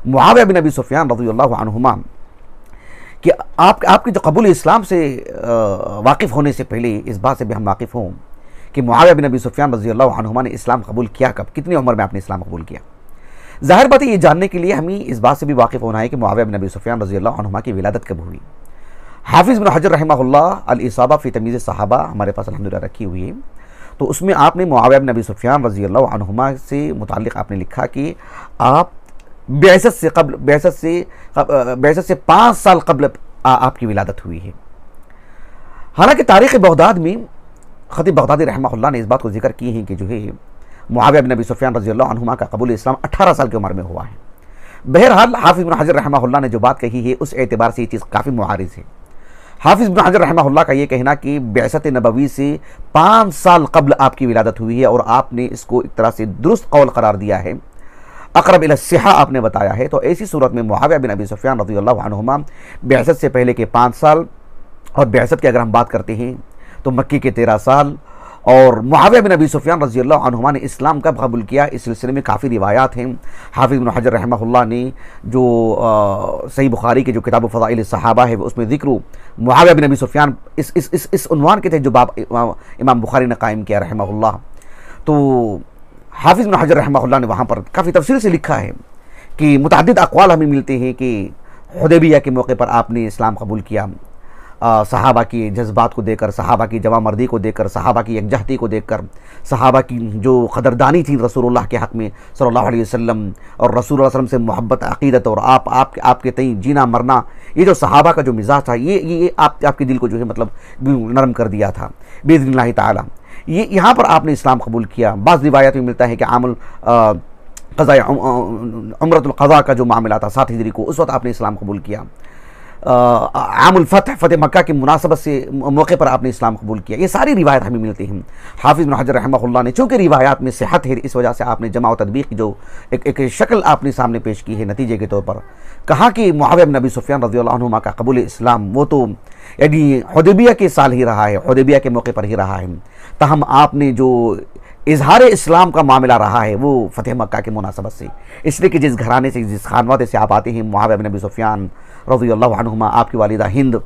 मुआविया बिन अबी सुफियान रज़ियल्लाहु अन्हुमा कि आपकी जो कबूल इस्लाम से वाकिफ़ होने से पहले इस बात से भी हम वाकिफ़ हों कि मुआविया बिन अबी सुफियान रज़ियल्लाहु अन्हुमा ने इस्लाम कबूल किया कब, कितनी उम्र में आपने इस्लाम कबूल किया। ज़ाहिर बात है ये जानने के लिए हमें इस बात से भी वाकिफ़ होना है कि मुआविया बिन अबी सुफियान रज़ियल्लाहु अन्हुमा की विलादत कब हुई। हाफिज़ इब्न हजर रहमहुल्लाह अल इसाबा फ़ी तमीज़ सहाबा हमारे पास अल्हम्दुलिल्लाह रखी हुई है, तो उसमें आपने मुआविया बिन अबी सुफियान रज़ियल्लाहु अन्हुमा से मुताल्लिक़ आपने लिखा कि आप बेअसत से 5 साल कबल आपकी विलादत हुई है। हालांकि तारीख़ बगदाद में ख़तीब बगदादी रहमहुल्लाह ने इस बात को जिक्र की है कि जो है मुआविया बिन अबी सुफियान रज़ियल्लाहु अन्हुमा का कबूल इस्लाम 18 साल की उम्र में हुआ है। बहरहाल हाफिज़ इब्न हजर रहमहुल्लाह ने जो बात कही है उस एतबार से ये चीज़ काफ़ी मुआरिज़ है। हाफिज़ इब्न हजर रहमहुल्लाह का ये कहना कि बिअसत नबवी से 5 साल कबल आपकी विलादत हुई है और आपने इसको एक तरह से दुरुस्त कौल करार दिया है, अक़रब इला सिहा आपने बताया है, तो ऐसी सूरत में मुआविया बिन अबी सुफियान रज़ियल्लाहु अन्हुमा बिअसत से पहले के 5 साल और बिअसत की अगर हम बात करते हैं तो मक्की के 13 साल। और मुआविया बिन अबी सुफियान रज़ियल्लाहु अन्हुमा ने इस्लाम कब कबूल किया, इस सिलसिले में काफ़ी रिवायात हैं। हाफिज़ इब्न हजर रहमहुल्लाह ने जो सही बुखारी की जो किताब फ़ज़ाइल सहाबा है उसमें ज़िक्र मुआविया बिन अबी सुफियान इस उन्वान के थे जो बाब इमाम बुखारी ने कायम किया रहमहुल्लाह। तो हाफिज़ इब्न हजर रहमहुल्लाह ने वहाँ पर काफ़ी तफसील से लिखा है कि मुतअद्दिद अक़वाल हमें मिलते हैं कि हुदैबिया के मौके पर आपने इस्लाम कबूल किया, सहाबा की जज्बात को देखकर, सहाबा की जवामर्दी को देखकर, सहाबा की यकजहती को देखकर, सहाबा की जो क़दरदानी थी रसूलुल्लाह के हक़ में सल्लल्लाहु अलैहि वसल्लम और रसूलुल्लाह सल्लल्लाहु अलैहि वसल्लम से मोहब्बत अक़ीदत और आपके तई जीना मरना, ये जो सहाबा का जो मिजाज था ये आपके दिल को जो है मतलब नरम कर दिया था बिइज़्निल्लाहि ताला। ये यहाँ पर आपने इस्लाम कबूल किया। बाज़ रिवायत में मिलता है कि आमुल क़ज़ा उम्रतुल क़ज़ा का जो मामला था 7 हिजरी को, उस वक्त आपने इस्लाम कबूल किया। आमुल फ़तह मक्का की मुनासबत से मौके पर आपने इस्लाम कबूल किया। ये सारी रिवायत हमें मिलती हैं। हाफिज़ इब्न हजर रहमहुल्लाह ने चूँकि रिवायात में सेहत है इस वजह से आपने जमा व तदबीक़ की जो एक शक्ल आपने सामने पेश की है नतीजे के तौर पर, कहा कि मुआविया बिन अबी सुफियान रज़ियल्लाहु अन्हुमा का कबूल इस्लाम वो तो यानी हुदैबिया के साल ही रहा है, हुदैबिया के मौके पर ही रहा है। तहम आपने जो इजहार इस्लाम का मामला रहा है वो फ़तेह मक्का के मुनासबत से, इसलिए कि जिस घराने से जिस खानवादे से आप आते हैं मुआविया बिन अबी सुफियान रज़ियल्लाहु अन्हुमा आपकी वालिदा हिंद,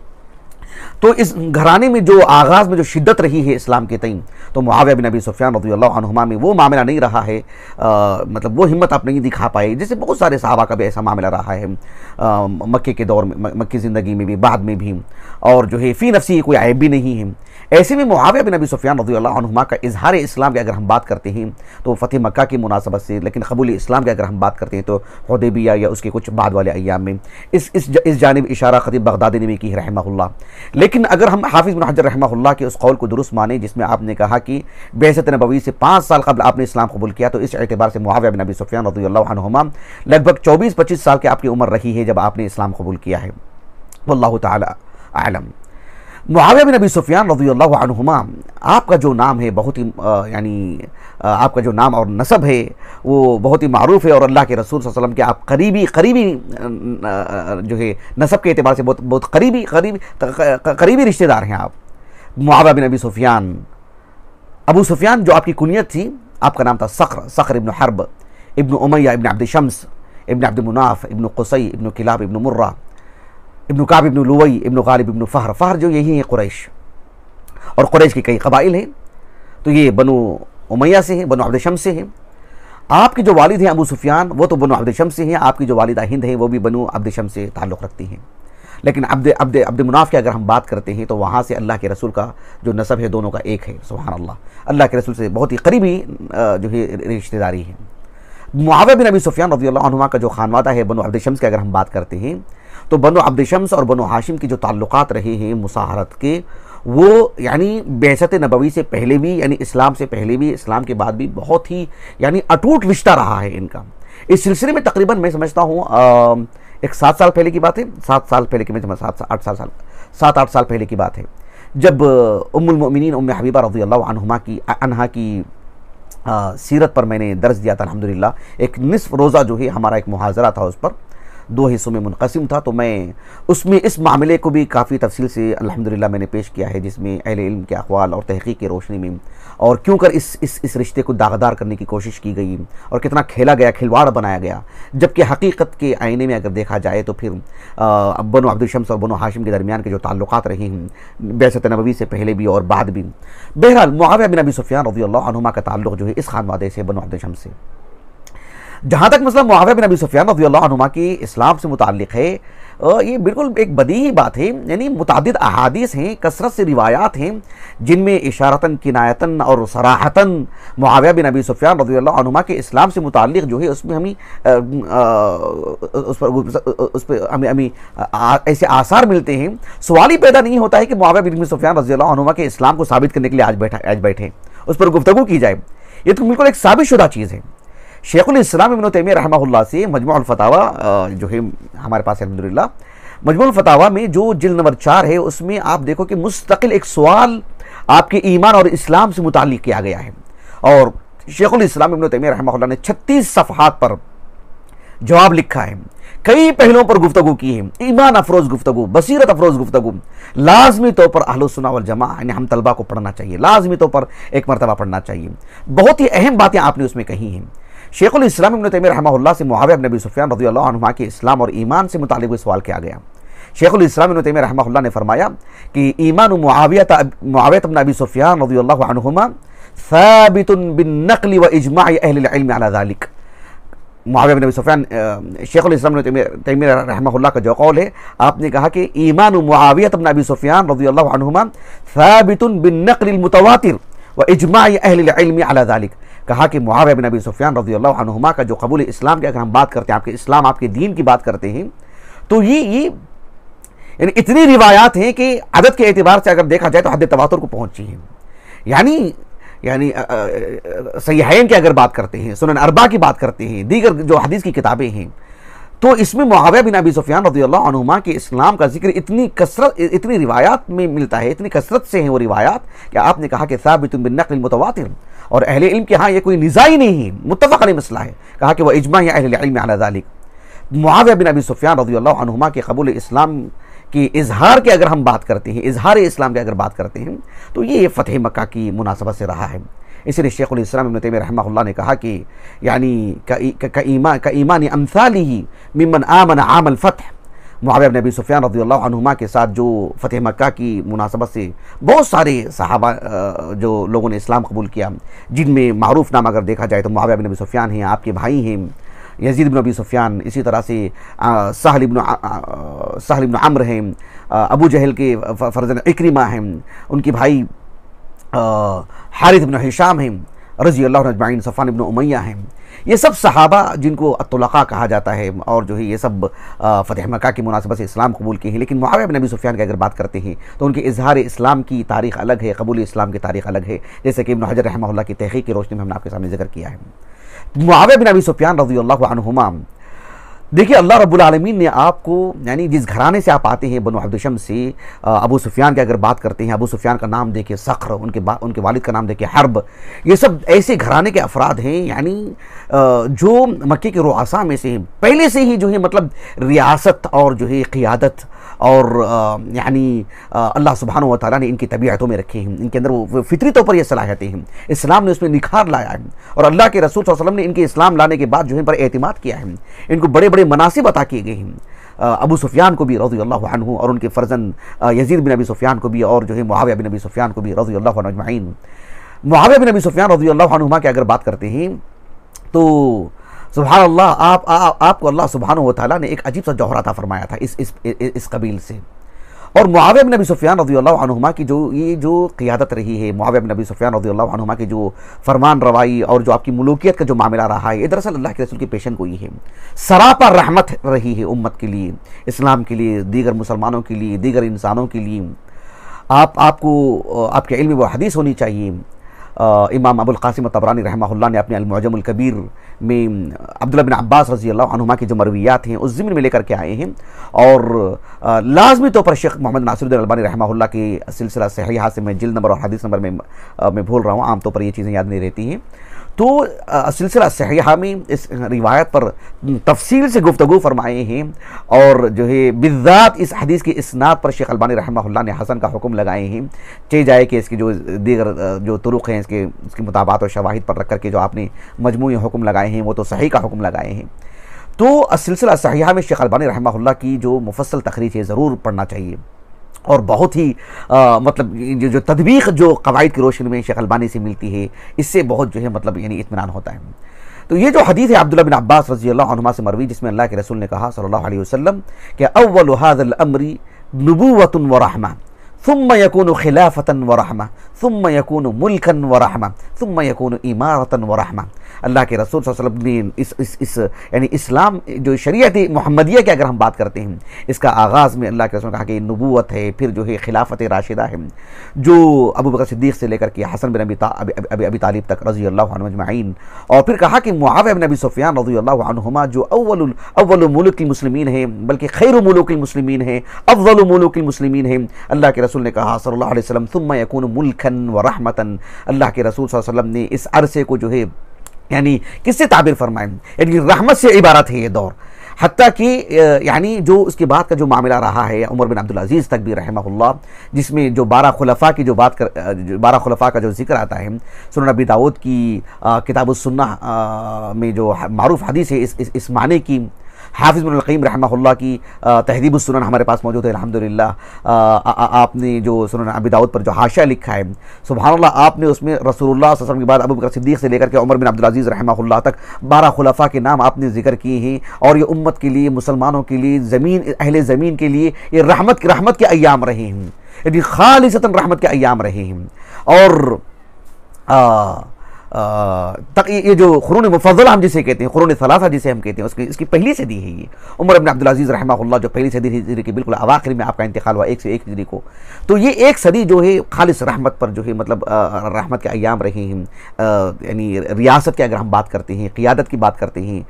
तो इस घराने में जो आगाज़ में जो शिद्दत रही है इस्लाम के तईं, तो मुआविया बिन अबी सुफियान रज़ियल्लाहु अन्हुमा में वो मामला नहीं रहा है, मतलब वो हिम्मत आप नहीं दिखा पाए जैसे बहुत सारे सहाबा का भी ऐसा मामला रहा है मक्के के दौर में, मक्की ज़िंदगी में भी बाद में भी, और जो है फ़ी नफ्सी कोई ऐब भी नहीं है। ऐसे में मुआविया बिन अबी सुफियान रज़ियल्लाहु अन्हुमा का इजहार इस्लाम की अगर हम बात करते हैं तो फ़तेह मक्का की मुनासबत से, लेकिन कबूल इस्लाम की अगर हम बात करते हैं तो हुदैबिया या उसके कुछ बाद वाले अय्याम में इस जानिब इशारा ख़तीब बगदादी ने भी की रहमहुल्लाह। लेकिन अगर हम हाफिज़ इब्न हजर रहमहुल्लाह के उस कौल को दुरुस्त माने जिसमें आपने कहा कि बिअसत नबवी से 5 साल कबल आपने इस्लाम कबूल किया, तो इस एतबार से मुआविया बिन अबी सुफियान रज़ियल्लाहु अन्हुमा लगभग 24-25 साल की आपकी उम्र रही है जब आपने इस्लाम कबूल किया है। वल्लाहु ताला आलम। मुआविया बिन अबी सुफियान रज़ियल्लाहु अन्हुमा आपका जो नाम है बहुत ही यानी आपका जो नाम और नसब है वो बहुत ही मारूफ़ है और अल्लाह के रसूल सल्लल्लाहु अलैहि वसल्लम के आप करीबी जो है नसब के एतबार से बहुत करीबी रिश्तेदार हैं आप। मुआविया बिन अबी सुफियान, अबू सुफियान जो आपकी कुनियत थी, आपका नाम था सख्र इब्न हर्ब इब्न उमय्या इब्न अब्द शम्स इब्न अब्द मुनाफ इब्न क़ुसै इब्न किलाब इब्न मुर्रा इब्न काब इब्न लुवई इब्न गालिब इब्न फ़हर जो यही है कुरैश, और कुरैश के कई कबाइल हैं, तो ये बनु उमैया से हैं, बनु अब्द शम्स से हैं। आपके जो वालिद हैं अबू सुफियान वो तो बनु अब्द शम्स से हैं, आपकी जो वालिदा हिंद हैं वो भी बनु अब्द शम्स से ताल्लुक़ रखती हैं। लेकिन अब्द मुनाफ की अगर हम बात करते हैं तो वहाँ से अल्लाह के रसूल का जो नसब है दोनों का एक है। सुभान अल्लाह, अल्लाह के रसूल से बहुत ही करीबी जो है रिश्तेदारी है। मुआविया बिन अबी सुफियान रज़ियल्लाहु अन्हुमा का जो खानवादा है बनु अब्द शम्स की अगर हम बात करते हैं तो बनु अब्द शम्स और बनु हाशिम की जो ताल्लुकात रहे हैं मुसाहरत के, वो यानी बिअसत नबवी से पहले भी यानी इस्लाम से पहले भी इस्लाम के बाद भी बहुत ही यानी अटूट रिश्ता रहा है इनका। इस सिलसिले में तकरीबन मैं समझता हूँ एक 7 साल पहले की बात है, 7 साल पहले की, मैं 7-8 साल पहले की बात है, जब उम्मुल मोमिनीन उम्मे हबीबा रज़ियल्लाहु अन्हा की सीरत पर मैंने दर्स दिया था अल्हम्दुलिल्लाह। एक निस्फ रोज़ा जो है हमारा एक मुहाज़रा था उस पर, दो हिस्सों में मुनक़सिम था। तो मैं उसमें इस मामले को भी काफ़ी तफसील से अल्हम्दुलिल्लाह मैंने पेश किया है, जिसमें अहले इल्म के अक़वाल और तहक़ीक़ की रोशनी में और क्यों कर इस रिश्ते को दागदार करने की कोशिश की गई और कितना खेला गया, खिलवाड़ बनाया गया, जबकि हकीकत के आईने में अगर देखा जाए तो फिर बनु अब्दुल शम्स और बनु हाशिम के दरमियान के जो ताल्लुक़ात रहे हैं बैसत नबवी से पहले भी और बाद भी। बहरहाल मुआविया बिन अबी सुफ़ियान रज़ियल्लाहु अन्हुमा का ताल्लुक़ जो है इस खानवादे से, बनु अब्दुल शम्स से। जहाँ तक मसला मुआविया बिन अबी सुफ़ियान रज़ियल्लाहु अन्हुमा की इस्लाम से मुताल्लिक़ है, ये बिल्कुल एक बदीही बात है। यानी मुतादिद अहादीस हैं, कसरत से रिवायात हैं, जिनमें इशारतन, किनायतन और सराहतन मुआविया बिन अबी सुफ़ियान रज़ियल्लाहु अन्हुमा के इस्लाम से मुताल्लिक़ जो है उसमें हमें ऐसे आसार मिलते हैं। सवाल ही पैदा नहीं होता है कि मुआविया बिन अबी सुफ़ियान रज़ियल्लाहु अन्हुमा के इस्लाम को साबित करने के लिए आज बैठे उस पर गुफ्तगू की जाए। ये तो बिल्कुल एक साबित शुदा चीज़ है। शेखुल इस्लाम इब्न तैमिया रहमहुल्लाह से मजमुअल फतावा जो है हमारे पास अल्हम्दुलिल्लाह, मजमुअल फतावा में जो जिल्द नंबर 4 है उसमें आप देखो कि मुस्तकिल एक सवाल आपके ईमान और इस्लाम से मुताल्लिक़ किया गया है और शेखुल इस्लाम इब्न तैमिया रहमहुल्लाह ने 36 सफ़हात पर जवाब लिखा है, कई पहलुओं पर गुफ्तगू की है, ईमान अफरोज़ गुफ्तगू, बसीरत अफरोज़ गुफ्तगू। लाजमी तौर पर अहलुस सुन्नह वल जमा यानी हम तलबा को पढ़ना चाहिए, लाजमी तौर पर एक मरतबा पढ़ना चाहिए। बहुत ही अहम बातें आपने उसमें कही हैं। शेखुल इस्लाम इब्न तैमिया रहमहुल्लाह से मुआविया बिन अबी सुफ़ियान रज़ियल्लाहु अन्हुमा के इस्लाम और ईमान से मुताल्लिक़ सवाल किया गया। शेखुल इस्लाम इब्न तैमिया रहमहुल्लाह ने फरमाया कि ईमान मुआविया बिन अबी सुफ़ियान रज़ियल्लाहु अन्हुमा साबितुन बिन्नक़्ल व इजमाअ अहलिल इल्म अला ज़ालिक। मुआविया बिन अबी सुफ़ियान, शेखुल इस्लाम इब्न तैमिया रहमहुल्लाह का जो कौल है, आपने कहा कि ईमान मुआविया बिन अबी सुफ़ियान रज़ियल्लाहु अन्हुमा साबितुन बिन्नक़्ल मुतवातिर व इजमाअ अहलिल इल्म अला ज़ालिक। कहा कि मुआविया बिन अबी सुफ़ियान रज़ियल्लाहु अन्हुमा का जो कबूल इस्लाम की अगर हम बात करते हैं, आपके इस्लाम आपके दीन की बात करते हैं, तो ये यानी इतनी रिवायात हैं कि अदद के एतबार से अगर देखा जाए तो हद तवातुर को पहुंची है। यानी सहीहैन की अगर बात करते हैं, सुनन अरबा की बात करते हैं, दीगर जो हदीस की किताबें हैं, तो इसमें मुआविया बिन अबी सुफ़ियान रज़ियल्लाहु अन्हुमा के इस्लाम का जिक्र इतनी रिवायात में मिलता है, इतनी कसरत से हैं वो रिवायात कि आपने कहा कि साबितुन बिन्नक़्ल मुतवातिर, और अहले इल्म के यहाँ ये कोई निज़ा ही नहीं है, मुत्तफ़क़ अलैह मसला है। कहा कि वह इजमा अहले इल्म अला ज़ालिक। मुआविया बिन अबी सुफ़ियान रज़ियल्लाहु अन्हुमा के कबूल इस्लाम की इजहार की अगर हम बात करते हैं, इजहार इस्लाम की अगर बात करते हैं, तो ये फ़तह मक्का की मुनासबत से रहा है। इसलिए शेखुल इस्लाम इब्न तैमिया रहमहुल्लाह ने कहा कि यानी का ईमान अमसालिही मिम्मन आमन आमल फ़तह। मुआविया बिन अबी सुफ़ियान रज़ियल्लाहु अन्हुमा के साथ जो फ़तह मक्का की मुनासबत से बहुत सारे सहाबा जो लोगों ने इस्लाम कबूल किया, जिनमें मारूफ नाम अगर देखा जाए तो मुआविया बिन अबी सुफ़ियान हैं, आपके भाई हैं यज़ीद बिन अबी सुफ़ियान, इसी तरह से सहल इब्न अम्र हैं, अबू जहल के फ़र्ज़ंद इक्रिमा हैं, उनके भाई हारिथ इब्न हिशाम हैं रज़ियल्लाहु अजमईन, सफ़वान इब्न उमय्या हैं। ये सब सहाबा जिनको अत्तुलक़ा कहा जाता है और जो है ये सब फ़तह मक्का की मुनासबत से इस्लाम कबूल किए हैं। लेकिन मुआविया बिन अबी सुफ़ियान की अगर बात करते हैं तो उनके इज़हार इस्लाम की तारीख़ अलग है, कबूल इस्लाम की तारीख़ अलग है, जैसे कि इब्न हजर रहमहुल्लाह की तहक़ीक़ की रोशनी में हमने आपके सामने जिक्र किया है। मुआविया बिन अबी सुफ़ियान रज़ियल्लाहु अन्हुमा, देखिए अल्लाह रब्बुल आलमीन ने आपको, यानी जिस घराने से आप आते हैं बनु अब्दुल शम्स से, अबू सुफ़ियान की अगर बात करते हैं, अबू सुफ़ियान का नाम देखिए सख्र, उनके वालिद का नाम देखिए हर्ब, ये सब ऐसे घराने के अफराद हैं यानी जो मक्के के रुआसा में से हैं, पहले से ही जो है मतलब रियासत और जो है क़ियादत और यानी अल्लाह सुब्हानहू व तआला ने इनकी तबीयतों में रखे हैं, इनके अंदर वो फितरी तौर पर ये सलाहियतें हैं, इस्लाम ने उसमें निखार लाया है और अल्लाह के रसूल सल्लल्लाहु अलैहि वसल्लम ने इनके इस्लाम लाने के बाद जो है पर एतिमाद किया है, इनको बड़े बड़े मनासिब अता किए गए हैं। अबू सुफ़ियान को भी रज़ियल्लाहु अन्हु और उनके फ़र्जंद यज़ीद बिन अबी सुफ़ियान को भी और जो है मुआविया बिन अबी सुफ़ियान को भी रज़ियल्लाहु अन्हुम अजमईन। मुआविया बिन अबी सुफ़ियान रज़ियल्लाहु अन्हुमा की अगर बात करते हैं तो सुभान अल्लाह, आपको अल्लाह सुब्हानहू व तआला ने एक अजीब सा जौहर अता फरमाया था इस कबील से। और मुआविया बिन अबी सुफ़ियान रज़ियल्लाहु अन्हुमा की जो क़ियादत रही है, मुआविया बिन अबी सुफ़ियान रज़ियल्लाहु अन्हुमा की जो फरमान रवाई और जो आपकी मुलूकियत का जो मामला रहा है, ये दरअसल अल्लाह के रसूल की पेशन गोई है, सरापा रहमत रही है उम्मत के लिए, इस्लाम के लिए, दीगर मुसलमानों के लिए, दीगर इंसानों के लिए। आपको आपके इल्म व हदीस होनी चाहिए। इमाम अबुल क़ासिम तबरानी रहमहुल्लाह ने अपने अल-मुअजमुल कबीर में अब्दुल्लाह बिन अब्बास रज़ियल्लाहु अन्हुमा की जो मरवियात हैं उस ज़िम्न में लेकर के आए हैं और लाजमी तौर पर शेख मोहम्मद नासिरुद्दीन अलबानी रहमहुल्लाह के सिलसिला सहीहा से मैं जिल्द नंबर और हदीस नंबर में भूल रहा हूँ, आमतौर पर ये चीज़ें याद नहीं रहती हैं। तो सिलसिला सहीहा में इस रिवायत पर तफसील से गुफ्तगू फरमाए हैं और जो है बिज़ात इस हदीस की इस्नाद पर शेख अलबानी रहमहुल्लाह ने हसन का हुक्म लगाए हैं। चाहे जाए कि इसकी जो दीगर जो तुरुक़ हैं इसके मुताबात और शवाहिद पर रख कर के जो आपने मजमूई हुक्म लगाए हैं वो तो सही का हुक्म लगाए हैं। तो सिलसिला सहीहा में शेख अलबानी रहमहुल्लाह की जो मुफस्सल तखरीज है ज़रूर पढ़ना चाहिए और बहुत ही मतलब जो तदबीक जो कवायद की रोशनी में शेख अलबानी से मिलती है, इससे बहुत जो है मतलब यानी इत्मीनान होता है। तो ये जो हदीस है अब्दुल्लाह बिन अब्बास रज़ियल्लाहु अन्हुमा से मरवी, जिसमें अल्लाह के रसूल ने कहा सल्लल्लाहु अलैहि वसल्लम कि अव्वलु हाज़िल अम्री नुबुव्वतुन व रहमा सुम्मा यकूनु खिलाफतन व रहमा सुम्मा यकूनु मुल्कन व रहमा सुम्मा यकूनु इमारतन व रहमा। अल्लाह के रसूल सल्लल्लाहु अलैहि वसल्लम ने इस यानी इस्लाम जो शरीयत मुहम्मदिया की अगर हम बात करते हैं, इसका आगाज़ में अल्लाह के रसूल ने कहा कि नबूवत है, फिर जो है खिलाफत राशिदा है जो अबू बकर सिद्दीक़ से लेकर के हसन बिन अबी तालिब तक रज़ियल्लाहु अन्हुम अजमईन, और फिर कहा कि मुआविया बिन अबी सुफ़यान रज़ियल्लाहु अन्हुमा जो अव्वल मुलुकिल मुस्लिमीन है, बल्कि खैरु मुलुकिल मुस्लिमीन है, अफ़ज़लु मुलुकिल मुस्लिमीन है। अल्लाह के रसूल ने कहा सल्लल्लाहु अलैहि वसल्लम सुम्मा यकूनु मुल्कन व रहमतन। अल्लाह के रसूल सल्लल्लाहु अलैहि वसल्लम ने इस अरसे को जो है यानी किससे ताबिर फरमाएं, यानी रहमत से इबारत है ये दौर, हत्ता कि यानी जो उसके बाद का जो मामला रहा है उमर बिन अब्दुल अजीज़ तक भी रहमहुल्लाह, जिसमें जो 12 खुलफा की जो बात कर 12 खुलफा का जो जिक्र आता है सुनन नबी दाऊद की किताबुस सुन्नह में जो मारूफ हदीस है इस माने की हाफिज़ इब्नुल क़य्यिम रहमहुल्लाह की तहज़ीबुस सुनन हमारे पास मौजूद है अल्हम्दुलिल्लाह। आपने जो सुनन अबी दाऊद पर जो हाशिया लिखा है सुभानअल्लाह, आपने उसमें रसूलुल्लाह सल्लल्लाहु अलैहि वसल्लम के बाद अबू बकर सिद्दीक़ से लेकर के उमर बिन अब्दुल अज़ीज़ रहमहुल्लाह तक 12 खुलफा के नाम आपने जिक्र किए हैं, और ये उम्मत के लिए, मुसलमानों के लिए, अहले ज़मीन के लिए ये रहमत के अय्याम रहे हैं, यानी खालिसतन रहमत के अय्याम रहे हैं। और तक ये जो क़ुरून मुफ़ज़्ज़ला हम जिसे कहते हैं, क़ुरून सलासा जिसे हम कहते हैं, इसकी पहली सदी है ये। उमर इब्न अब्दुल अज़ीज़ रहमहुल्लाह जो पहली सदी हिजरी की बिल्कुल अवाखिर में आपका इंतकाल हुआ 1 से 1 हिजरी को, तो ये एक सदी जो है खालिस रहमत पर जो है मतलब रहमत के अय्याम रहे हैं। यानी रियासत की अगर हम बात करते हैं, क़ियादत की बात करते हैं,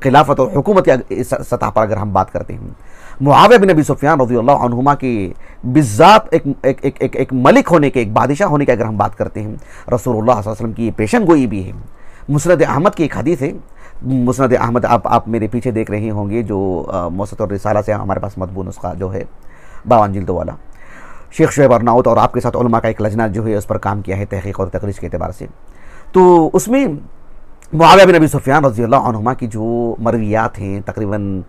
खिलाफत और हुकूमत की सतह पर अगर हम बात करते हैं, मुआविया बिन अबी सुफ़यान रज़ियल्लाहु अन्हुमा के बिज़्ज़ात एक मलिक होने के, एक बादशाह होने की अगर हम बात करते हैं, रसूलुल्लाह सल्लल्लाहु अलैहि वसल्लम की पेशन गोई भी है। मुस्नद अहमद की एक हदीस है, मुस्नद अहमद आप मेरे पीछे देख रहे होंगे, जो मौसत और रिसाला से हमारे पास मतबू नुस्खा जो है 52 जिल्दों वाला, शेख शुएब अर्नाउत और आपके साथ उलमा का एक लजना जो है उस पर काम किया है तहक़ीक़ और तक़रीज़ के एतबार से। तो उसमें मुआविया बिन अबी सुफ़यान रज़ियल्लाहु अन्हुमा की जो मरवियात हैं, तकरीबन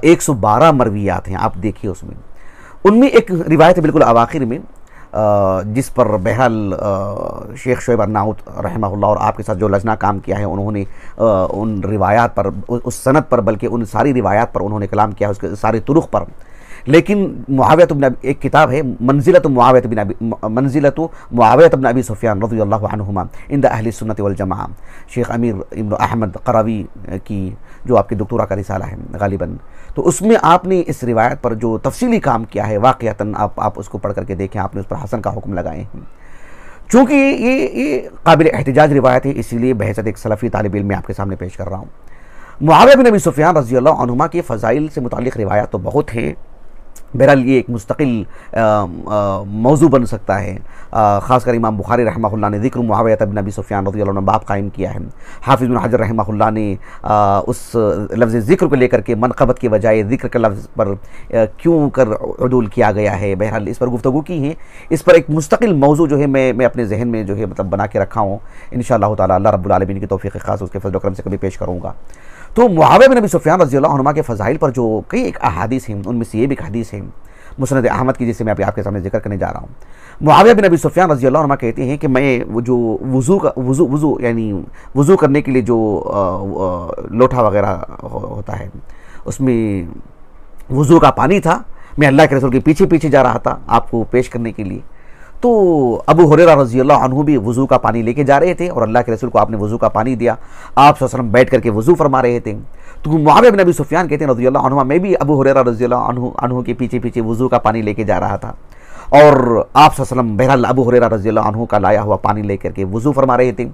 112 मरवियात हैं, आप देखिए उसमें उनमें एक रिवायत है बिल्कुल अवाखिर में, जिस पर बहरहाल शेख शुएब अर्नाउत रहमहुल्लाह और आपके साथ जो लजना काम किया है उन्होंने उन रिवायात पर, उस सनद पर, बल्कि उन सारी रिवायात पर उन्होंने कलाम किया है, उसके सारे तुरुक़ पर। लेकिन मुआविया बिन एक किताब है मंजिलतु मुआविया बिन अबी सुफ़यान रज़ियल्लाहु अन्हुमा इंद अहले सुन्नत वल जमाअह, शेख अमीर इब्न अहमद क़रावी की जो आपकी डॉक्टोरा का रिसाला है गालिबन, तो उसमें आपने इस रिवायत पर जो तफसीली काम किया है वाक़ियतन आप उसको पढ़ करके देखें, आपने उस पर हसन का हुक्म लगाए हैं। चूँकि ये काबिल एहतिजाज रिवायत है, इसीलिए बहसत एक सलफ़ी तालिब इल्म में आपके सामने पेश कर रहा हूँ। मुआविया बिन अबी सुफ़यान रज़ियल्लाहु अन्हुमा के फ़ज़ाइल से मुताल्लिक़ रिवायत तो बहुत हैं, बहरहाल ये एक मुस्तकिल मौजू बन सकता है। ख़ासकर इमाम बुखारी रहमहुल्लाह ने ज़िक्र मुआविया बिन अबी सुफ़यान रज़ियल्लाहु अन्हु बाब कायम किया है। हाफ़िज़ इब्न हजर रहमहुल्लाह ने उस लफ्ज़ ज़िक्र को लेकर के मनक़बत के बजाय ज़िक्र के लफ्ज़ पर क्यों कर उदूल किया गया है, बहरहाल इस पर गुफ्तगू की है। इस पर एक मुस्तकिल मौजू जो है मैं अपने जहन में जो है मतलब बना के रखा हूँ, इंशाअल्लाह ताला अल्लाह रब्बुल आलमीन की तौफ़ीक़ ख़ास उसके फज़ल व करम से कभी पेश करूँगा। तो मुआविया बिन अबी सुफ़यान रज़ियल्लाहु अन्हुमा के फ़ज़ाइल पर जो कई एक अहादीस हैं, उनमें से ये भी एक हदीस है मुस्नद अहमद की, जिसे मैं आपके सामने जिक्र करने जा रहा हूँ। मुआविया बिन अबी सुफ़यान रज़ियल्लाहु अन्हुमा कहते हैं कि मैं वो जो वज़ू यानी वज़ू करने के लिए जो लोटा वगैरह होता है, उसमें वज़ू का पानी था, मैं अल्लाह के रसूल के पीछे पीछे जा रहा था आपको पेश करने के लिए। तो अबू हुरैरा रज़ियल्लाहु अन्हु भी वज़ू का पानी लेके जा रहे थे और अल्लाह के रसूल को आपने वज़ू का पानी दिया, आप सल्लल्लाहु अलैहि वसल्लम बैठ करके वज़ू फरमा रहे थे। तो मुआविया बिन अबी सुफ़यान कहते हैं रज़ियल्लाहु अन्हु, मैं भी अबू हुरैरा रज़ियल्लाहु अन्हु के पीछे पीछे वज़ू का पानी लेके जा रहा था और आप सल्लल्लाहु अलैहि वसल्लम बहरहाल अबू हुरैरा रज़ियल्लाहु अन्हु का लाया हुआ पानी लेकर के वज़ू फरमा रहे थे।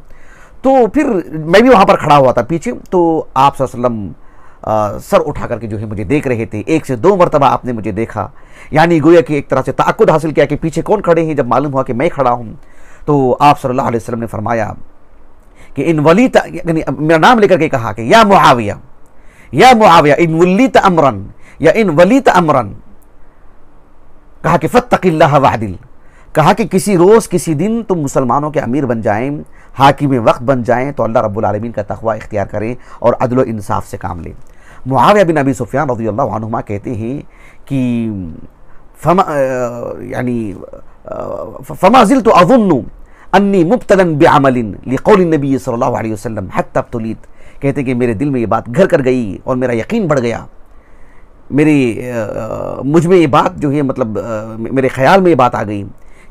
तो फिर मैं भी वहाँ पर खड़ा हुआ था पीछे, तो आप सल्लल्लाहु अलैहि वसल्लम सर उठा करके जो है मुझे देख रहे थे। 1 से 2 मरतबा आपने मुझे देखा, यानी गोया कि एक तरह से ताक़ुद हासिल किया कि पीछे कौन खड़े हैं। जब मालूम हुआ कि मैं खड़ा हूँ तो आप सल्लल्लाहु अलैहि वसल्लम ने फरमाया कि इन वलीत, यानी मेरा नाम लेकर के कहा कि या मुआविया इन वलीत अमरन या इन वलीत अमरन, कहा कि फत्तकिल्लाह वअदिल, कहा कि किसी रोज़ किसी दिन तुम मुसलमानों के अमीर बन जाएं, हाकिम वक्त बन जाएं, तो अल्लाह रब्बुल आलमीन का तक़वा इख्तियार करें और अदल व इंसाफ से काम लें। मुआविया बिन अबी सुफियान रज़ियल्लाहु अन्हुमा कहते हैं कि फमा ज़िल्तु अज़ुन्नु अन्नी मुब्तलन बिअमलिन लिक़ौलि नबी सल्लल्लाहु अलैहि वसल्लम हत्ता अब्तुलीत, कहते हैं कि मेरे दिल में ये बात घर कर गई और मेरा यकीन बढ़ गया, मुझ में ये बात जो है मतलब मेरे ख्याल में ये बात आ गई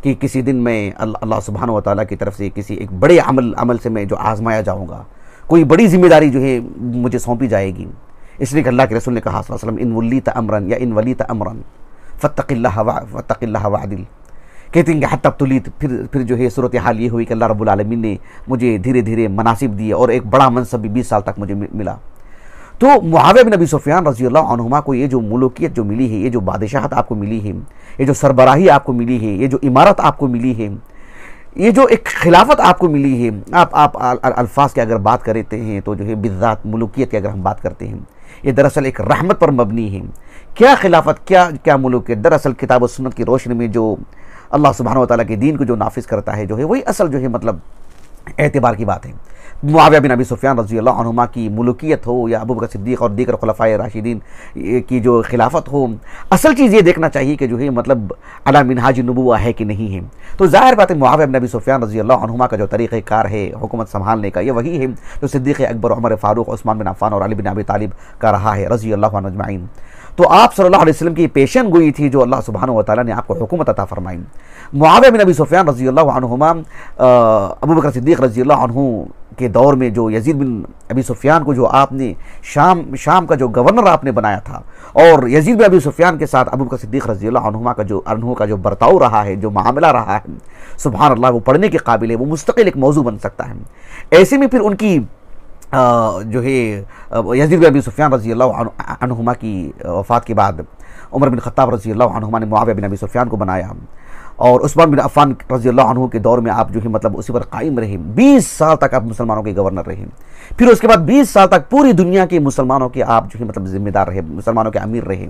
कि किसी दिन मैं अल्लाह सुब्हानहू व तआला की तरफ से किसी एक बड़े अमल से मैं जो आजमाया जाऊँगा, कोई बड़ी जिम्मेदारी जो है मुझे सौंपी जाएगी। इसलिए अल्लाह के रसूल ने कहा सल्लल्लाहु अलैहि वसल्लम इन वलीत अमरन या इन वलीत अमरन फत्तकिल्लाह वअदिल, कहते हैं कि हत्ता अब्तुलीत, फिर जो है सूरत हाल ये हुई कि अल्लाह रब्बुल आलमीन ने मुझे धीरे धीरे मनासिब दिए और एक बड़ा मनसब भी 20 साल तक मुझे मिला। तो मुआविया बिन अबी सुफियान रज़ियल्लाहु अन्हुमा को ये जो मुल्कियत जो मिली है, ये जो बादशाहत आपको मिली है, ये जो सरबराही आपको मिली है, ये जो इमारत आपको मिली है, ये जो एक खिलाफत आपको मिली है, आप अल्फाज की अगर बात करते हैं तो जो है बिज़ात मुल्कियत की अगर हम बात करते हैं, ये दरअसल एक रहमत पर मबनी है। क्या खिलाफत, क्या मुल्कियत, दरअसल किताब और सुन्नत की रोशनी में जो अल्लाह सुब्हानहू व तआला के दीन को जो नाफिज करता है, जो है वही असल जो है मतलब एतबार की बात है। मुआविया बिन अबी सुफियान रज़ियल्लाहु अन्हुमा की मुल्कियत हो या अबू बकर सिद्दीक़ और दीगर खुलफ़ाए राशिदीन की जो खिलाफत हो, असल चीज़ ये देखना चाहिए कि जो है मतलब अला मिनहाज नबुव्वा है कि नहीं है। तो ज़ाहिर बात है मुआविया बिन अबी सुफियान रज़ियल्लाहु अन्हुमा का जो तरीक़ेकार है हुकूमत संभालने का, ये वही है जो सिद्दीक़ अकबर, उमर फ़ारूक, उस्मान बिन अफ़्फ़ान और अली बिन अबी तालिब का रहा है रज़ियल्लाहु अन्हुम अजमईन। तो आप सल्लल्लाहु अलैहि वसल्लम की पेशन गोई थी जो अल्लाह सुब्हानहू व तआला ने आपको हुकूमत अता फरमाई। मुआविया बिन अबी सुफियान रज़ियल्लाहु अन्हुमा अबू बकर सिद्दीक़ रज़ियल्लाहु अन्हु के दौर में जो यजीद बिन अबी सुफियान को जो आपने शाम का जो गवर्नर आपने बनाया था, और यजीद बिन अबी सुफियान के साथ अबू बकर सिद्दीक़ रज़ियल्लाहु अन्हु का जो बर्ताव रहा है, जो मामला रहा है, सुभान अल्लाह, वो पढ़ने के काबिल है, वो मुस्तकिल एक मौजू बन सकता है। ऐसे में फिर उनकी जो है यजीद बिन अबी सुफियान रज़ियल्लाहु अन्हुमा की वफ़ात के बाद उमर बिन ख़त्ताब रज़ियल्लाहु अन्हुमा ने मुआविया बिन अबी सुफियान को बनाया, और उस्मान बिन अफ़्फ़ान रज़ियल्लाहु अन्हु के दौर में आप जो है मतलब उसी पर कायम रहे। 20 साल तक आप मुसलमानों के गवर्नर रहे। फिर उसके बाद 20 साल तक पूरी दुनिया के मुसलमानों के आप जो है मतलब ज़िम्मेदार रहे, मुसलमानों के अमीर रहे।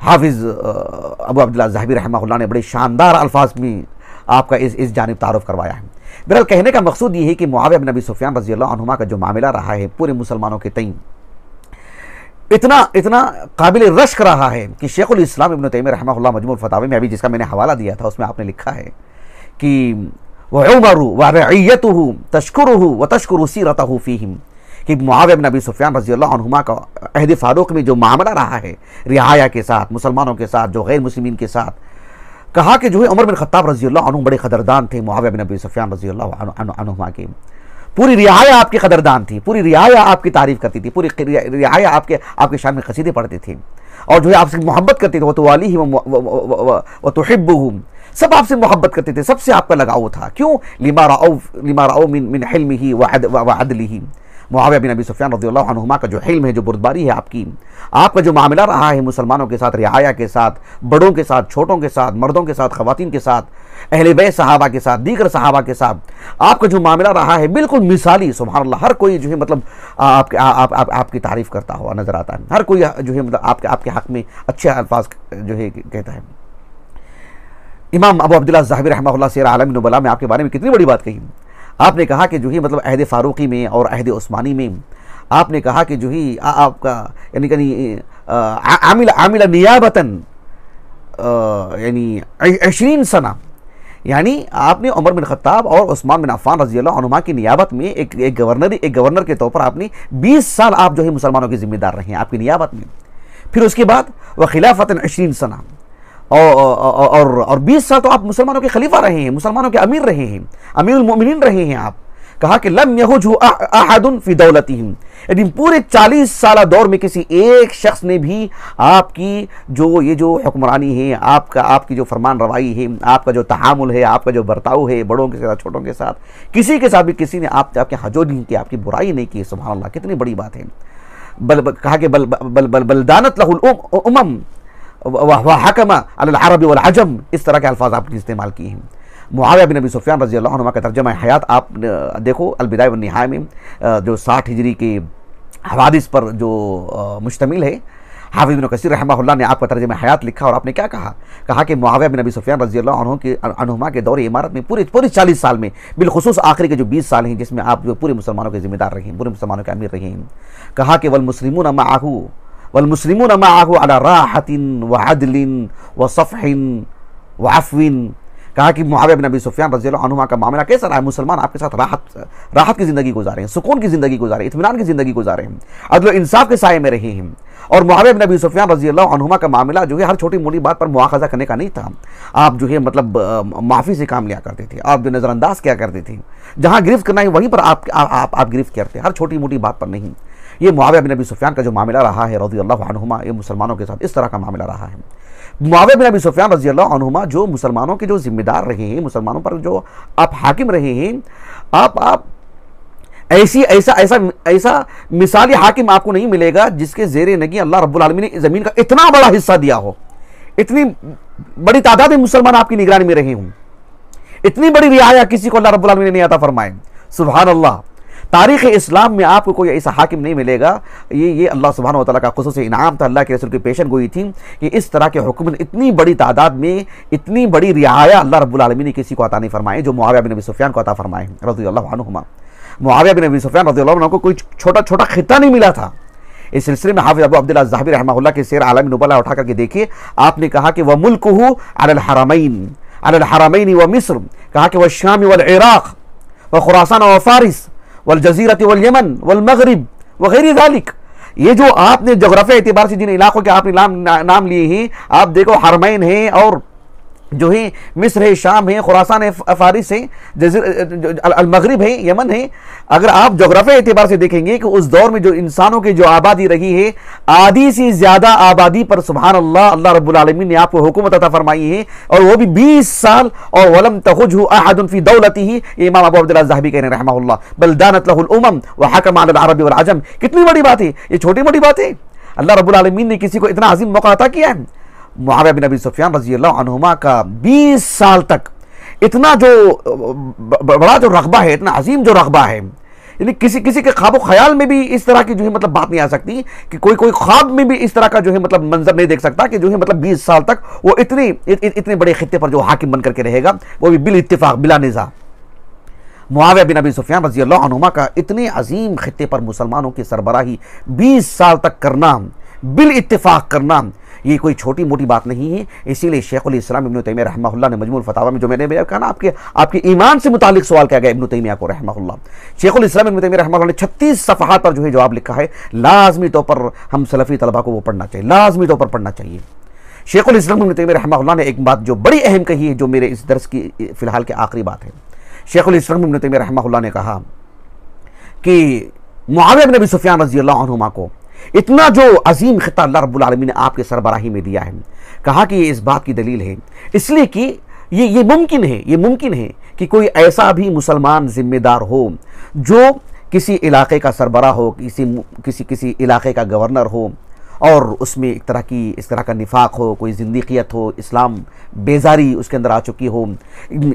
हाफिज़ अबू अब्दुल्लाह ज़हबी रहमहुल्लाह ने बड़े शानदार अल्फाज में आपका इस जानिब तारुफ़ करवाया है। बहरहाल कहने का मकसूद ये है कि मुआविया बिन अबी सुफियान रज़ियल्लाहु अन्हुमा का जो मामला रहा है पूरे मुसलमानों के तईं इतना काबिल रश्क रहा है कि शेखुल इस्लाम इब्न तैमिया रहमहुल्लाह मजमूउल फतावा में अभी जिसका मैंने हवाला दिया था, उसमें आपने लिखा है कि वह उमरु व रइयतुहु तशकुरुहु व तशकुरु सीरतहु फीहिम, कि मुआविया बिन अबी सुफियान रज़ियल्लाहु अन्हुमा का अहद फारूक में जो मामला रहा है रियाया के साथ, मुसलमानों के साथ, जो गैर मुस्लिमीन के साथ, कहा कि जो है उमर बिन ख़त्ताब रज़ियल्लाहु अन्हु बड़े कदरदान थे मुआविया बिन अबी सुफियान रज़ियल्लाहु अन्हुमा के। पूरी रियाया आपकी कदरदान थी, पूरी रियाया आपकी तारीफ़ करती थी, पूरी रियाया आपके शान में कसीदे पढ़ते थे और जो है आपसे मोहब्बत करते थे। वो तो वाली ही व तुहिब्बुहु, सब आपसे मोहब्बत करते थे, सबसे आपका लगाव था। क्यों? लिमा रअऊ मिन हिल्मिही व अदलिही। मुआविया बिन अबी सुफियान रज़ियल्लाहु अन्हुमा का जो हिल्म है, जो बुर्दबारी है आपका जो मामला रहा है मुसलमानों के साथ, रियाया के साथ, बड़ों के साथ, छोटों के साथ, मर्दों के साथ, ख़वातीन के साथ, अहले बैत सहाबा के साथ, दीगर सहाबा के साथ आपका जो मामला रहा है बिल्कुल मिसाली। सुभान अल्लाह, हर कोई जो है मतलब आपकी तारीफ़ करता हुआ नज़र आता है। हर कोई जो है मतलब आपके हक़ में अच्छे अल्फाज जो है कहता है। इमाम अबू अब्दुल्लाह ज़हबी रहमहुल्लाह सियर आलम नुबला में आपके बारे में कितनी बड़ी बात कही। आपने कहा कि जो ही मतलब अहद फ़ारूक़ी में और अहद उस्मानी में आपने कहा कि जो ही आपका यानी आमिला नियाबतन यानी 20 सना, यानी आपने उमर बिन ख़त्ताब और उस्मान बिन अफ़्फ़ान रज़ियल्लाहु अन्हुमा की नियाबत में एक गवर्नर के तौर पर आपने 20 साल आप जो है मुसलमानों के ज़िम्मेदार रहे हैं आपकी नियाबत में। फिर उसके बाद वह खिलाफतन 20 सना और 20 साल तो आप मुसलमानों के खलीफा रहे हैं, मुसलमानों के अमीर रहे हैं, अमीरुल मोमिनीन रहे हैं आप। कहा कि लम यहुजु अहदुन फी दौलतिहिम, यदि पूरे 40 साल दौर में किसी एक शख्स ने भी आपकी जो हुक्मरानी है, आपकी जो फरमान रवाई है, आपका जो तहामुल है, आपका जो बर्ताव है बड़ों के साथ, छोटों के साथ, किसी के साथ भी किसी ने आपके हजोज नहीं किया, आपकी बुराई नहीं की। सुभान अल्लाह, कितनी बड़ी बात है। कहा कि बलदानत लहुल उमम व हकमा अल अरब वल अजम, इस तरह के अल्फाज आपने इस्तेमाल किए हैं। मुआविया बिन अबी सुफियान रज़ी अल्लाह अन्हु का तर्जुमा हयात आप देखो अल-बिदाया वन-निहाया में, जो 60 हिजरी के हवादिस पर जो मुश्तमिल है। हाफिज़ इब्न कसीर रहमहुल्लाह ने आपका तर्जुमा हयात लिखा और आपने क्या कहा कि मुआविया बिन अबी सुफियान रज़ी अल्लाह अन्हुमा के दौर इमारत में पूरे 40 साल में बिलखुसूस आखिरी के जो 20 साल हैं जिसमें आप जो पूरे मुसलमानों के जिम्मेदार रहे हैं, पूरे मुसलमानों के अमीर रहे हैं, कहा कि वल मुस्लिमून मअहू अला राहतिन व अदलिन व सफ़हिन व अफ़विन। कहा कि मुआविया बिन अबी सुफियान रज़ी अल्लाह अन्हुमा का मामला कैसा रहा है, मुसलमान आपके साथ राहत की ज़िंदगी गुजारे हैं, सुकून की ज़िंदगी गुजारे, इत्मीनान की ज़िंदगी गुजारे हैं, अदल इंसाफ के साये में रहे हैं। और मुआविया बिन अबी सुफियान रज़ी अल्लाह अन्हुमा का मामला जो है हर छोटी मोटी बात पर मुआखज़ा करने का नहीं था। आप जो है मतलब माफ़ी से काम लिया करते थे, आप जो नज़रअंदाज किया करते थे, जहाँ गिरफ्त करना है वहीं पर आप गिरफ्त करते, हर छोटी मोटी बात पर नहीं। ये मुआविया बिन अबी सुफियान का जो मामला रहा है रज़ी अल्लाह अन्हुमा, ये मुसलमानों के साथ इस तरह का मामला रहा है। मुआविया बिन अबी सुफियान रज़ी अल्लाह अन्हुमा जो मुसलमानों के जो जिम्मेदार रहे हैं, मुसलमानों पर जो आप हाकिम रहे हैं, आप ऐसा मिसाली हाकिम आपको नहीं मिलेगा जिसके ज़ेरे नगी अल्लाह रब्बुल आलमीन ने ज़मीन का इतना बड़ा हिस्सा दिया हो, इतनी बड़ी तादाद में मुसलमान आपकी निगरानी में रहे हों, इतनी बड़ी रियाया किसी को अल्लाह रब्बुल आलमीन ने नहीं अता फरमाए। सुभान अल्लाह, तारीख़ इस्लाम में आपको कोई ऐसा हाकिम नहीं मिलेगा। ये अल्लाह सुब्हानहू व तआला का खुसूसी इनाम था, अल्लाह के रसूल की पेशन गोई थी कि इस तरह के हुक्म इतनी बड़ी तादाद में, इतनी बड़ी रियाया अल्लाह रब्बुल आलमीन ने किसी को अता नहीं फरमाए जो मुआविया बिन अबी सुफियान को अता फरमाए रज़ियल्लाहु अन्हुमा। मुआविया बिन अबी सुफियान रज़ियल्लाहु अन्हु को कोई छोटा खित्ता नहीं मिला था। इस सिलसिले में हाफिज़ अबू अब्दुल्लाह ज़हबी रहमहुल्लाह के सीर आलम नुबला उठा करके देखिए, आपने कहा कि व मुल्कुहु अलल हरमैन व मिस्र, कहा कि व शाम वल इराक़ व खुरासान व फारिस वल जज़ीरत वल यमन वल मग़रिब व गैर ज़ालिक। ये जो आपने जोग्राफिया एतबार से जिन इलाकों के आपने नाम लिए हैं, आप देखो हरमैन है और जो है मिस्र है, शाम है, खुरासान है, फारिस है, अल-मग़रिब है, यमन है। अगर आप जोग्राफिया एतबार से देखेंगे कि उस दौर में जो इंसानों की जो आबादी रही है, आधी से ज़्यादा आबादी पर सुभान अल्लाह अल्लाह रब्बुल आलमीन ने आपको हुकूमत अता फरमाई है, और वो भी 20 साल। और वलम तखुजहु अहदुन फी दौलतिही, इमाम अबू अब्दुल्लाह ज़हबी कहने रहमहुल्लाह, बल दानत लहुल उमम व हकम अलल अरब वल अजम। कितनी बड़ी बात है, ये छोटी मोटी बात है। अल्लाह रब्बुल आलमीन ने किसी को इतना अजीम मौका अता किया है। मुआविया बिन अबी सुफियान रज़ियल्लाहु अन्हुमा का 20 साल तक इतना जो बड़ा जो रग़बा है, इतना अजीम जो रग़बा है, यानी किसी के ख्वाब ख्याल में भी इस तरह की जो है मतलब बात नहीं आ सकती कि कोई ख्वाब में भी इस तरह का जो है मतलब मंजर नहीं देख सकता कि जो है मतलब 20 साल तक वो इतने बड़े खित्ते पर जो हाकिम बन करके रहेगा, वो भी बिल इत्तिफाक बिला निज़ा। मुआविया बिन अबी सुफियान रज़ियल्लाहु अन्हुमा का इतने अजीम खित्ते पर मुसलमानों की सरबराही 20 साल तक करना, बिल इत्तिफाक करना, ये कोई छोटी मोटी बात नहीं है। इसीलिए शेखुल इस्लाम इब्न तैमिया रहमहुल्लाह ने मजमूल फतावा में जो मैंने कहा ना, आपके ईमान से मुतालिक सवाल किया गया इब्न तैमिया को रहमहुल्लाह। शेखुल इस्लाम इब्न तैमिया रहमहुल्लाह ने 36 सफ़हात पर जो है जवाब लिखा है। लाजमी तौर पर हम सलफ़ी तलबा को वो पढ़ना चाहिए, लाजमी तौर पर पढ़ना चाहिए। शेखुल इस्लाम इब्न तैमिया रहमहुल्लाह ने एक बात जो बड़ी अहम कही है, जो मेरे इस दर्स की फ़िलहाल की आखिरी बात है। शेखुल इस्लाम इब्न तैमिया रहमहुल्लाह ने कहा कि मुआविया बिन अबी सुफियान रज़ियल्लाहु अन्हुमा को इतना जो अजीम खिता अल्लाह रब्बुल आलमीन ने आपके सरबराही में दिया है, कहा कि ये इस बात की दलील है, इसलिए कि ये मुमकिन है कि कोई ऐसा भी मुसलमान जिम्मेदार हो जो किसी इलाके का सरबराह हो, किसी इलाके का गवर्नर हो, और उसमें इस तरह का निफाक हो, कोई ज़िंदगियत हो, इस्लाम बेजारी उसके अंदर आ चुकी हो,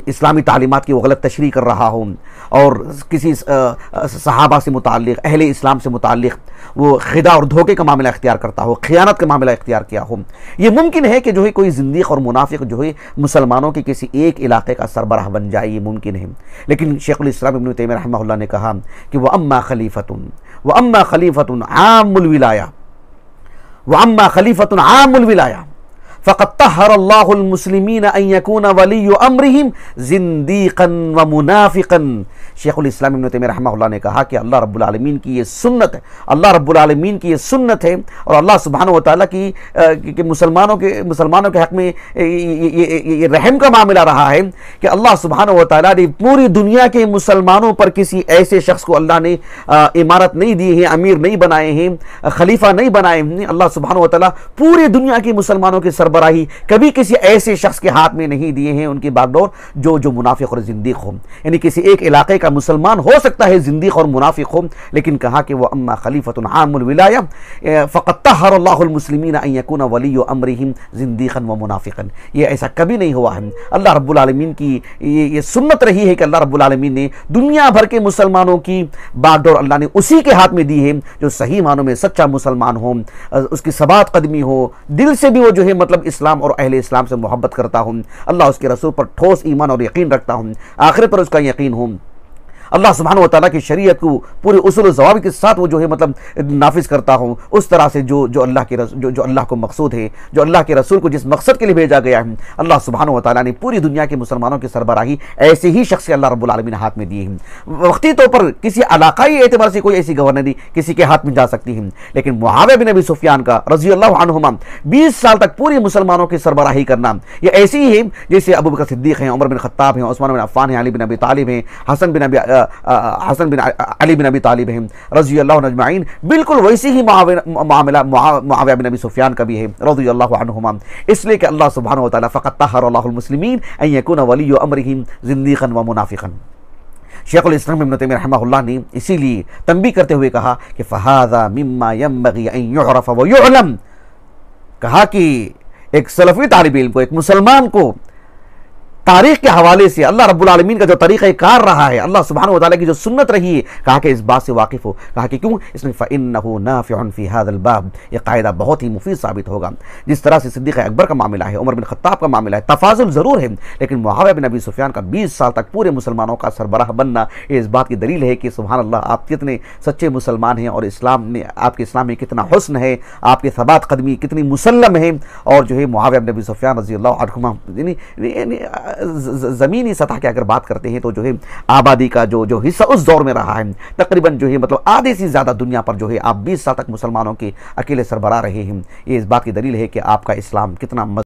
इस्लामी तालीमात की वो गलत तशरीह कर रहा हो, और किसी सहाबा से मुताल्लिक़, अहले इस्लाम से मुताल्लिक़ वो खिदा और धोखे का मामला इख्तियार करता हो, ख़ियानत का मामला इख्तियार किया हो। ये मुमकिन है कि जो है कोई ज़िंदीक़ और मुनाफिक जो है मुसलमानों के किसी एक इलाके का सरबराह बन जाए, ये मुमकिन है। लेकिन शेखुल इस्लाम इब्न तैमिया रहमहुल्लाह ने कहा कि वह अम्मा खलीफतुन आमुल विलाया फ़क़द तहहरल्लाहुल मुस्लिमीन अन यकून वलिय्यु अम्रिहिम ज़िंदीक़न व मुनाफ़िक़न। शेखुल इस्लाम इब्न तैमिया रहमहुल्लाह ने कहा कि अल्लाह रब्बुल आलमीन की ये सुन्नत है, अल्लाह रब्बुल आलमीन की ये सुन्नत है, और अल्लाह सुब्हानहू व तआला की मुसलमानों के हक़ में ये रहम का मामला रहा है कि अल्लाह सुब्हानहू व तआला ने पूरी दुनिया के मुसलमानों पर किसी ऐसे शख्स को अल्लाह ने इमारत नहीं दी है, अमीर नहीं बनाए हैं, खलीफा नहीं बनाए हैं। अल्लाह सुब्हानहू व तआला पूरी दुनिया के मुसलमानों के सरबराही कभी किसी ऐसे शख्स के हाथ में नहीं दिए हैं, उनकी बागडोर, जो मुनाफिक और जिंदीक हो। यानी किसी एक इलाके का मुसलमान हो सकता है जिंदीक और मुनाफिक हो, लेकिन कहा कि वह अम्मा खलीफतुन आमुल विलाया फ़क़द तहहरल्लाहुल मुस्लिमीन अन यकूना वलिय्यु अम्रिहिम जिंदीक़न व मुनाफिक़न। ये ऐसा कभी नहीं हुआ है। अल्लाह रब्बुल आलमीन की ये सुन्नत रही है कि अल्लाह रब्बुल आलमीन ने दुनिया भर के मुसलमानों की बागडोर अल्लाह ने उसी के हाथ में दी है जो सही मानों में सच्चा मुसलमान हो, उसकी सबात कदमी हो, दिल से भी वो जो है मतलब इस्लाम और अहले इस्लाम से मोहब्बत करता हूँ, अल्लाह उसके रसूल पर ठोस ईमान और यकीन रखता हूँ, आखिरत पर उसका यकीन हो, अल्लाह सुब्हानहू व तआला की शरीयत को पूरे उसूल और ज़वाबित के साथ वो जो है मतलब नाफिज करता हूँ, उस तरह से जो अल्लाह के जो अल्लाह को मकसूद है, जो अल्लाह के रसूल को जिस मकसद के लिए भेजा गया है, अल्लाह सुब्हानहू व तआला ने पूरी दुनिया के मुसलमानों की सरबराही ऐसे ही शख्स के अल्लाह रब्बुल आलमीन हाथ में दी है। वक्ती तौर पर किसी इलाकाई एतबार से कोई ऐसी गवर्नरी किसी के हाथ में जा सकती है, लेकिन मुआविया बिन अबी सुफियान का रज़ियल्लाहु अन्हुमा 20 साल तक पूरे मुसलमानों की सरबराही करना, ये ऐसी ही है जैसे अबू बकर सिद्दीक़ हैं, उमर बिन खत्ताब हैं, उस्मान बिन अफ़्फ़ान हैं, अली बिन अबी तालिब हैं, हसन बिन अली बिन अबी तालिब हैं रज़ियल्लाहु अजमईन। बिल्कुल वैसे ही मामला मुआविया बिन अबी सुफियान का भी है रज़ियल्लाहु अन्हुमा, इसलिए कि अल्लाह सुब्हानहू व तआला फ़क़द तहहरल्लाहुल मुस्लिमीन अन यकूना वलिय्यु अम्रिहिम ज़िंदीक़न व मुनाफ़िक़न। शेखुल इस्लाम इब्न तैमिय्या रहमहुल्लाह ने इसीलिए तंबीह करते हुए कहा कि फ़हाज़ा मिम्मा यंबग़ी अन युअरफ़ व युअलम, कहा कि एक सलफ़ी तालिब इल्म को, एक मुसलमान को तारीख के हवाले से अल्लाह रब्बुल आलमीन का जो तरीक़ा कार रहा है, अल्लाह सुब्हानहू व तआला की जो सुन्नत रही है, कहा कि इस बात से वाकिफ़ हो। कहा कि क्यों? इसमें फ़इन्नहु नाफ़िउन फ़ी हाज़ल बाब, यह कायदा बहुत ही मुफीद साबित होगा। जिस तरह से सिद्दीक़ अकबर का मामला है, उमर बिन खत्ताब का मामला है, तफाज़ुल ज़रूर है, लेकिन मुआविया बिन अबी सुफियान का 20 साल तक पूरे मुसलमानों का सरबराह बनना, ये इस बात की दलील है कि सुभान अल्लाह, आप कितने सच्चे मुसलमान हैं और इस्लाम में, आपके इस्लाम में कितना हुस्न है, आपकी सबात कदमी कितनी मुसल्लम है। और जो है मुआविया बिन अबी सुफियान रज़ियल्लाहु अन्हुमा ज़मीनी सतह की अगर बात करते हैं तो जो है आबादी का जो हिस्सा उस दौर में रहा है, तकरीबन जो है मतलब आधे से ज़्यादा दुनिया पर जो है आप 20 साल तक मुसलमानों के अकेले सरबराह रहे हैं। ये इस बात की दलील है कि आपका इस्लाम कितना